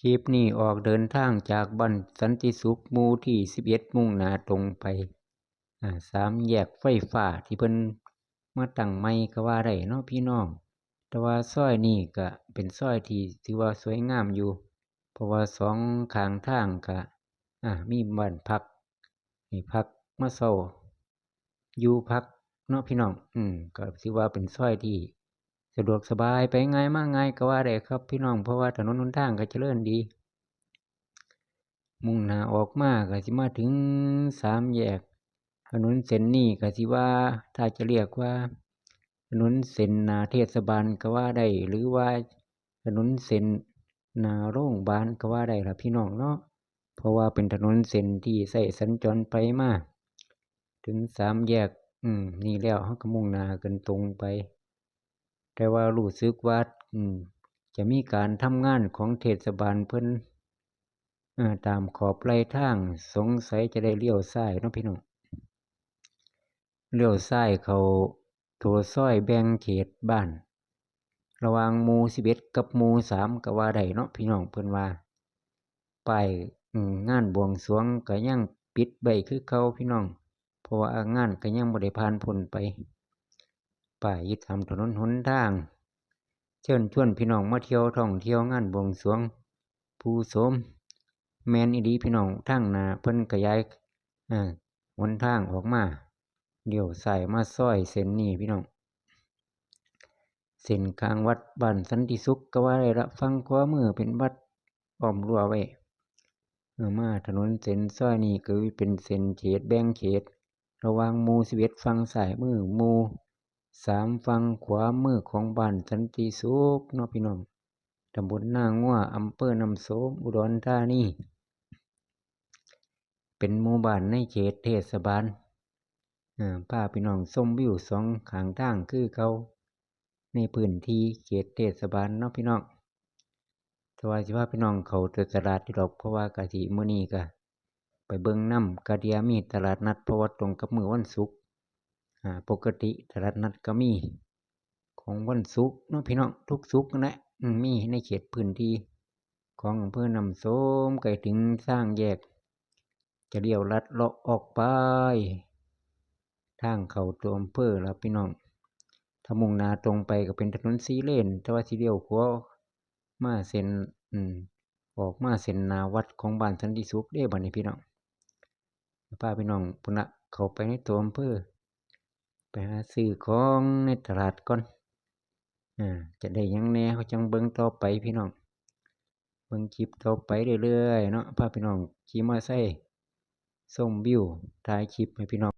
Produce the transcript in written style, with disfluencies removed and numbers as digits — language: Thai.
คลิปนี้ออกเดินทางจากบ้านสันติสุขหมู่ที่11มุ่งหน้าตรงไปสามแยกไฟฟ้าที่เพิ่นมาตั้งใหม่ก็ว่าได้เนาะพี่น้องแต่ว่าซอยนี้ก็เป็นซอยที่ถือว่าสวยงามอยู่เพราะว่าสองข้างทางก็มีบ้านพักให้พักมาเช้าอยู่พักเนาะพี่น้องก็ถือว่าเป็นซอยที่สะดวกสบายไปง่ายมาง่ายก็ว่าได้ครับพี่น้องเพราะว่าถนนหนทางก็เจริญดี มุ่งหน้าออกมาก็สิมาถึงสามแยกถนนเส้นนี้ก็สิว่าถ้าจะเรียกว่าถนนเส้นหน้าเทศบาลก็ว่าได้หรือว่าถนนเส้นหน้าโรงบาลก็ว่าได้ล่ะพี่น้องเนาะเพราะว่าเป็นถนนเส้นที่ใช้สัญจรไปมาถึงสามแยกนี่แล้วเราก็มุ่งหน้ากันตรงไปแต่ว่ารู้สึกว่าจะมีการทำงานของเทศบาลเพิ่นตามขอบไหลทางสงสัยจะได้เลี้ยวซ้ายเนาะพี่น้องเลี้ยวซ้ายเข้าตัวซอยแบ่งเขตบ้านระหว่างหมู่11กับหมู่3ก็ว่าได้เนาะพี่น้องเพิ่นว่าป้ายงานบวงสรวงก็ยังปิดไว้คือเก่าพี่น้องเพราะว่างานก็ยังบ่ได้ผ่านพ้นไปป้ายยึดทำถนนหนทางเชิญชวนพี่น้องมาเที่ยวท่องเที่ยวงานบวงสรวงภูสมแม่นอีหลีพี่น้องทางหน้าเพิ่นขยายหนทางออกมาเลี้ยวซ้ายมาซอยเส้นนี้พี่น้องเส้นกลางวัดบ้านสันติสุขก็ว่าได้ละฝั่งขวามือเป็นวัดอ้อมรั้วไว้มาถนนเส้นซอยนี้ก็เป็นเส้นเขตแบ่งเขตระหว่างหมู่11ฝั่งซ้ายมือหมู่3ฝั่งขวามือของบ้านสันติสุขเนาะพี่น้องตำบลนางัวอำเภอน้ำโสมอุดรธานีเป็นหมู่บ้านในเขตเทศบาลพาพี่น้องชมวิวสองข้างทางคือเก่าในพื้นที่เขตเทศบาลเนาะพี่น้องแต่ว่าสิพาพี่น้องเข้าตลาดที่ดอกเพราะว่ากะสิมื้อนี้ก็ไปเบิ่งนำกะเดียมีตลาดนัดเพราะว่าตรงกับมื้อวันศุกร์ปกติตลาดนัดก็มีของวันศุกร์เนาะพี่น้องทุกศุกร์นั่นแหละมีในเขตพื้นที่ของอำเภอน้ำโสมใกล้ถึงสร้างแยกจะเลี้ยวลัดเลาะออกไปทางเข้าตัวอำเภอแล้วพี่น้องถ้ามุ่งหน้าตรงไปก็เป็นถนน4เลนแต่ว่าสิเลี้ยวขวามาเส้นออกมาเส้นหน้าวัดของบ้านสันติสุขเด้บัดนี้พี่น้องพาพี่น้องพุ่นน่ะเข้าไปในตัวอำเภอไปหาซื้อของในตลาดก่อนจะได้หยังแหน่เขาจังเบิ่งต่อไปพี่น้องเบิ่งคลิปต่อไปเรื่อยๆเนาะพาพี่น้องขี่มอไซค์ชมวิวถ่ายคลิปให้พี่น้อง